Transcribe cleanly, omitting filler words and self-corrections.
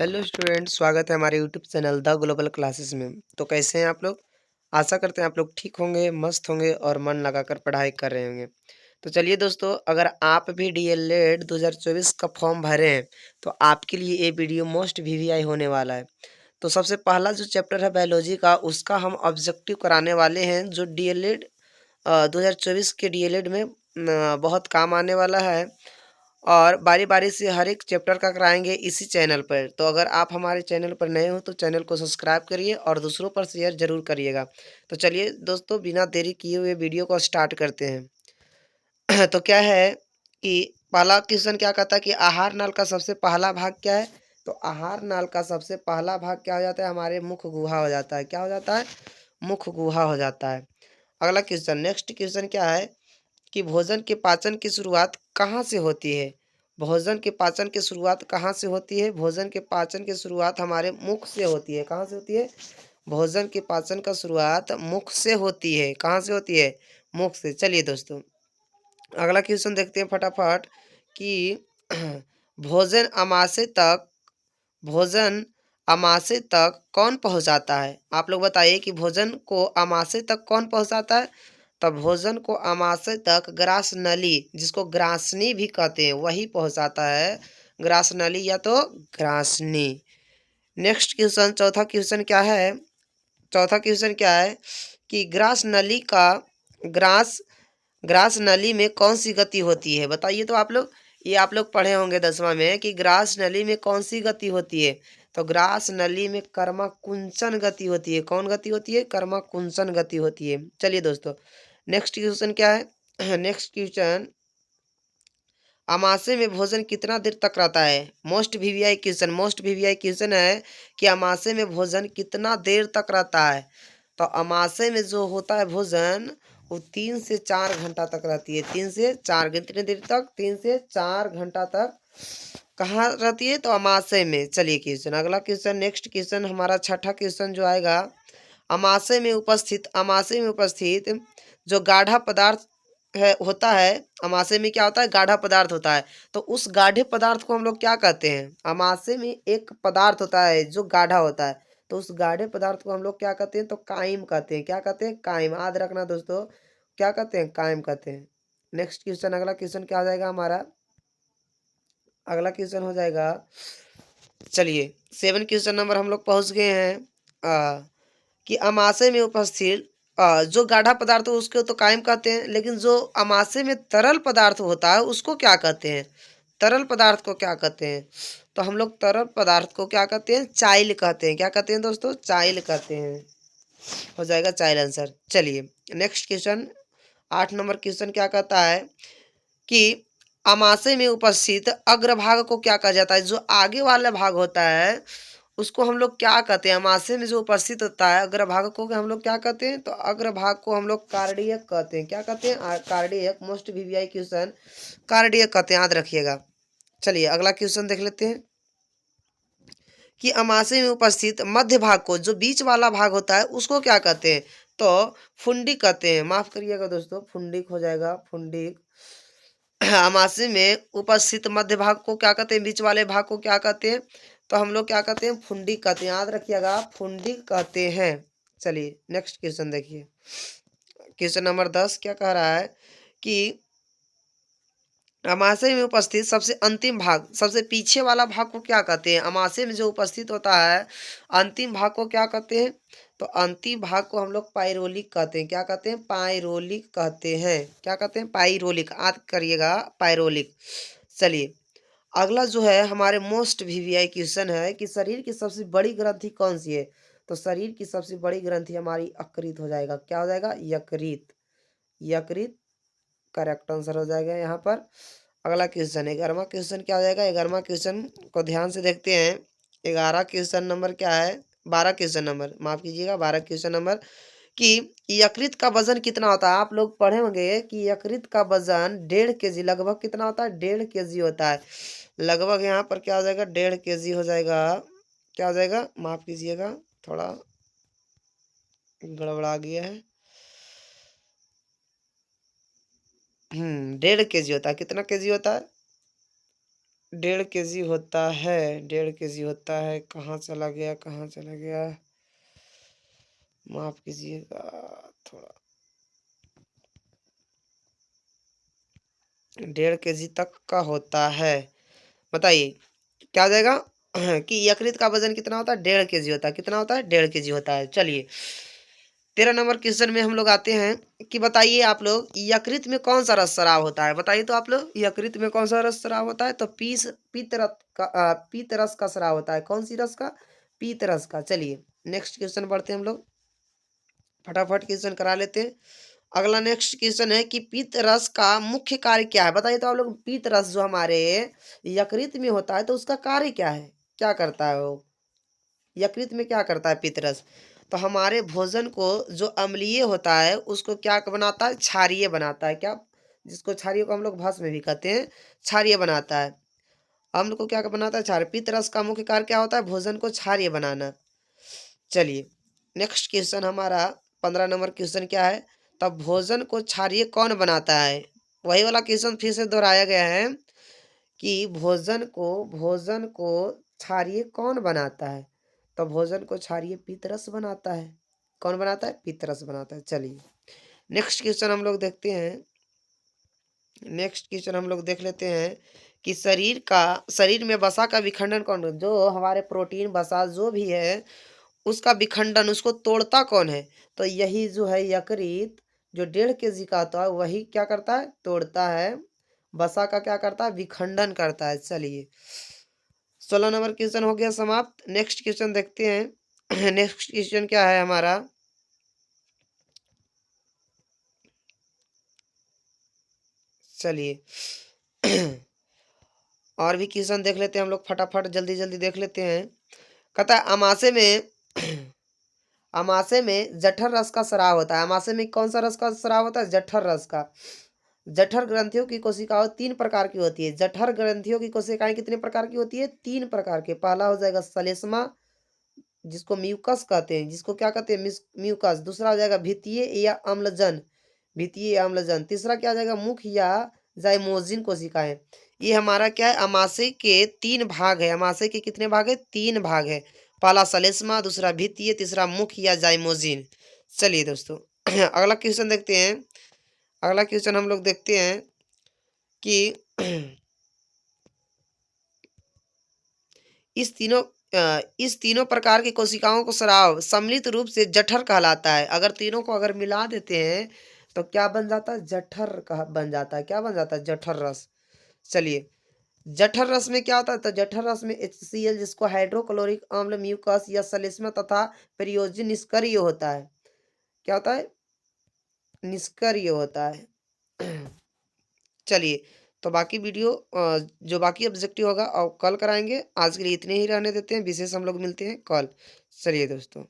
Hello student, स्वागत है हमारे YouTube channel the global classes में। तो कैसे हैं आप लोग? आशा करते हैं आप लोग ठीक होंगे, मस्त होंगे और मन लगाकर पढ़ाई कर रहे होंगे। तो चलिए दोस्तों, अगर आप भी डीएलएड 2024 का फॉर्म भरे हैं तो आपके लिए ये वीडियो मोस्ट वीवीआई होने वाला है। तो सबसे पहला जो चैप्टर है बायोलॉजी का, उसका हम ऑब्जेक्टिव कराने वाले हैं, जो डीएलएड 2024 के डीएलएड में बहुत काम आने वाला है। और बारी बारी से हर एक चैप्टर का कराएंगे इसी चैनल पर। तो अगर आप हमारे चैनल पर नए हो तो चैनल को सब्सक्राइब करिए और दूसरों पर शेयर जरूर करिएगा। तो चलिए दोस्तों, बिना देरी किए हुए वीडियो को स्टार्ट करते हैं। तो क्या है कि पहला क्वेश्चन क्या कहता है कि आहार नाल का सबसे पहला भाग क्या है? तो आहार नाल का सबसे पहला भाग क्या हो जाता है? हमारे मुख गुहा हो जाता है। क्या हो जाता है? मुख गुहा हो जाता है। अगला क्वेश्चन, नेक्स्ट क्वेश्चन क्या है कि भोजन के पाचन की शुरुआत कहाँ से होती है? भोजन के पाचन की शुरुआत कहाँ से होती है? भोजन के पाचन की शुरुआत हमारे मुख से होती है। कहाँ से होती है? भोजन के पाचन का शुरुआत मुख से होती है। कहाँ से होती है? मुख से। चलिए दोस्तों, अगला क्वेश्चन देखते हैं फटाफट कि भोजन अमाशय तक भोजन अमाशय तक कौन पहुंचाता है? आप लोग बताइए कि भोजन को अमाशय तक कौन पहुंचाता है? तब भोजन को अमाशय तक ग्रास नली, जिसको ग्रासनी भी कहते हैं, वही पहुंचाता है। ग्रास नली या तो ग्रासनी। नेक्स्ट क्वेश्चन, चौथा क्वेश्चन क्या है? चौथा क्वेश्चन क्या है कि ग्रास नली का ग्रास ग्रास नली में कौन सी गति होती है? बताइए तो आप लोग। ये आप लोग पढ़े होंगे 10वां में कि ग्रास नली में कौन सी गति होती है। तो ग्रास नली में कर्मा कुंचन गति होती है। कौन गति होती है? कर्मा कुंचन गति होती है। चलिए दोस्तों, नेक्स्ट क्वेश्चन क्या है? नेक्स्ट क्वेश्चन, अमाशय में भोजन कितना देर तक रहता है? मोस्ट वीवीआई क्वेश्चन है कि अमाशय में भोजन कितना देर तक रहता है। तो अमाशय में जो होता है भोजन, वो 3 से 4 घंटा तक रहती है। 3 से 4, कितने देर तक? 3 से 4 घंटा तक कहाँ रहती है? तो अमाशय में। चलिए क्वेश्चन, अगला क्वेश्चन, नेक्स्ट क्वेश्चन, हमारा छठा क्वेश्चन जो आएगा, अमाशय में उपस्थित जो गाढ़ा पदार्थ होता है। अमाशय में क्या होता है? गाढ़ा पदार्थ होता है। तो उस गाढ़े पदार्थ को हम लोग क्या कहते हैं? अमाशय में एक पदार्थ होता है जो गाढ़ा होता है, तो उस गाढ़े पदार्थ को हम लोग क्या कहते हैं? तो काइम कहते हैं। क्या कहते हैं? काइम। याद रखना दोस्तों, क्या कहते हैं? काइम कहते हैं। नेक्स्ट क्वेश्चन, अगला क्वेश्चन क्या हो जाएगा हमारा? अगला क्वेश्चन हो जाएगा, चलिए 7 क्वेश्चन नंबर हम लोग पहुंच गए हैं। कि अमाशय में उपस्थित जो गाढ़ा पदार्थ हो उसको तो कायम कहते हैं, लेकिन जो अमाशय में तरल पदार्थ होता है उसको क्या कहते हैं? तरल पदार्थ को क्या कहते हैं? तो हम लोग तरल पदार्थ को क्या कहते हैं? चाइल कहते हैं। क्या कहते हैं दोस्तों? चाइल कहते हैं। हो जाएगा चाइल आंसर। चलिए नेक्स्ट क्वेश्चन, 8 नंबर क्वेश्चन क्या कहता है कि अमाशय में उपस्थित अग्रभाग को क्या कहा जाता है? जो आगे वाला भाग होता है उसको हम लोग क्या कहते हैं? अमाशय में जो उपस्थित होता है अग्रभाग को हम लोग क्या कहते हैं? तो अग्रभाग को हम लोग कार्डियक कहते हैं। क्या कहते हैं? Cardiac. Most VVI question, cardiac कहते हैं, याद रखिएगा। चलिए अगला क्वेश्चन देख लेते हैं कि अमाशय में उपस्थित मध्य भाग को, जो बीच वाला भाग होता है, उसको क्या कहते हैं? तो फुंडिक कहते हैं। माफ करिएगा दोस्तों, फुंडिक हो जाएगा, फुंडिक। अमाशय में उपस्थित मध्य भाग को क्या कहते हैं? बीच वाले भाग को क्या कहते हैं? तो हम लोग क्या कहते हैं? फुंडिक कहते हैं। याद रखिएगा, फुंडिक कहते हैं। चलिए नेक्स्ट क्वेश्चन देखिए, क्वेश्चन नंबर 10 क्या कह रहा है कि अमाशय में उपस्थित सबसे अंतिम भाग, सबसे पीछे वाला भाग को क्या कहते हैं? अमाशय में जो उपस्थित होता है अंतिम भाग को क्या कहते हैं? तो अंतिम भाग को हम लोग पाइरोलिक कहते हैं। क्या कहते हैं? पाइरोलिक कहते हैं। क्या कहते हैं? पाइरोलिक। याद करिएगा, पाइरोलिक। चलिए अगला जो है हमारे मोस्ट वीवीआई क्वेश्चन है कि शरीर की सबसे बड़ी ग्रंथि कौन सी है? तो शरीर की सबसे बड़ी ग्रंथि हमारी यकृत हो जाएगा। क्या हो जाएगा? यकृत। यकृत करेक्ट आंसर हो जाएगा यहाँ पर। अगला क्वेश्चन, 11वां क्वेश्चन क्या हो जाएगा? 11वां क्वेश्चन को ध्यान से देखते हैं। 11 क्वेश्चन नंबर क्या है? 12 क्वेश्चन नंबर, माफ कीजिएगा, 12 क्वेश्चन नंबर कि यकृत का वजन कितना होता है? आप लोग पढ़े होंगे कि यकृत का वजन 1.5 kg, लगभग कितना होता है? 1.5 kg होता है। लगभग यहाँ पर क्या हो जाएगा? 1.5 kg हो जाएगा। क्या हो जाएगा? माफ कीजिएगा, थोड़ा गड़बड़ा गया है। 1.5 kg होता है। कितना केजी होता है? 1.5 kg होता है, 1.5 kg होता है, कहाँ चला गया, कहाँ चला गया? माफ़ कीजिएगा थोड़ा। 1.5 kg तक का होता है। बताइए क्या आ जाएगा? कि यकृत का वजन कितना होता है? 1.5 kg होता है। कितना होता है? 1.5 kg होता है। चलिए 13 नंबर क्वेश्चन में हम लोग आते हैं कि बताइए आप लोग यकृत में कौन सा रस स्राव होता है? बताइए तो आप लोग यकृत में कौन सा रस स्राव होता है? तो पीत रस का स्राव होता है। कौन सी रस का? पीत रस का। चलिए नेक्स्ट क्वेश्चन पढ़ते हैं हम लोग, फटाफट क्वेश्चन करा लेते हैं। अगला नेक्स्ट क्वेश्चन है कि पीत रस का मुख्य कार्य क्या है? बताइए तो आप लोग, पीत रस जो हमारे यकृत में होता है तो उसका कार्य क्या है? क्या करता है वो? यकृत में क्या करता है पीत रस? तो हमारे भोजन को जो अम्लीय होता है उसको क्या बनाता है? क्षारीय बनाता है। क्या? जिसको क्षारीय को हम लोग भस्म भी कहते हैं, क्षारीय बनाता है। अम्ल को क्या बनाता है? क्षारीय। पीत रस का मुख्य कार्य क्या होता है? भोजन को क्षारीय बनाना। चलिए नेक्स्ट क्वेश्चन हमारा 15 नंबर क्वेश्चन क्या है? तब भोजन को क्षारीय कौन बनाता है? वही वाला क्वेश्चन फिर से दोहराया गया है कि भोजन को क्षारीय कौन बनाता है? तो भोजन को क्षारीय पीतरस बनाता है। कौन बनाता है? पीतरस बनाता है। चलिए नेक्स्ट क्वेश्चन हम लोग देखते हैं। नेक्स्ट क्वेश्चन हम लोग देख लेते हैं कि शरीर में वसा का विखंडन कौन, जो हमारे प्रोटीन वसा जो भी है उसका विखंडन, उसको तोड़ता कौन है? तो यही जो है यकृत, जो 1.5 kg का होता है वही क्या करता है? तोड़ता है। वसा का क्या करता है? विखंडन करता है। चलिए 16 नंबर क्वेश्चन हो गया समाप्त। नेक्स्ट क्वेश्चन देखते हैं। नेक्स्ट क्वेश्चन क्या है हमारा? चलिए और भी क्वेश्चन देख लेते हैं हम लोग, फटाफट जल्दी जल्दी देख लेते हैं। कहता है अमाशय में अमाशय में जठर रस का स्राव होता है। अमाशय में कौन सा रस का स्राव होता है? जठर रस का। जठर ग्रंथियों की कोशिकाएं 3 प्रकार की होती है। जठर ग्रंथियों की कोशिकाएं कितने प्रकार की होती है? 3 प्रकार के। पहला हो जाएगा श्लेष्मा, जिसको म्यूकस कहते हैं, जिसको क्या कहते हैं? म्यूकस। दूसरा हो जाएगा भित्तीय या अम्लजन, भित्तीय या अम्लजन। तीसरा क्या आ जाएगा? मुख या जाइमोजिन कोशिकाएं। ये हमारा क्या है? अमाशय के 3 भाग है। अमाशय के कितने भाग है? 3 भाग है। पहला श्लेष्मा, दूसरा भित्तीय, तीसरा मुख या जाइमोजिन। चलिए दोस्तों अगला क्वेश्चन देखते हैं। अगला क्वेश्चन हम लोग देखते हैं कि इस तीनों प्रकार की कोशिकाओं को स्राव सम्मिलित रूप से जठर कहलाता है। अगर तीनों को अगर मिला देते हैं तो क्या बन जाता है? जठर कहा बन जाता है। क्या बन जाता है? जठर रस। चलिए जठर रस में क्या होता है? तो जठर रस में HCl, जिसको हाइड्रोक्लोरिक अम्ल, म्यूकस या श्लेष्मा तथा प्रयोजन निष्क्रिय होता है। क्या होता है? निष्क्रिय होता है। चलिए तो बाकी वीडियो जो बाकी ऑब्जेक्टिव होगा और कल कराएंगे। आज के लिए इतने ही रहने देते हैं, विशेष हम लोग मिलते हैं कल। चलिए दोस्तों।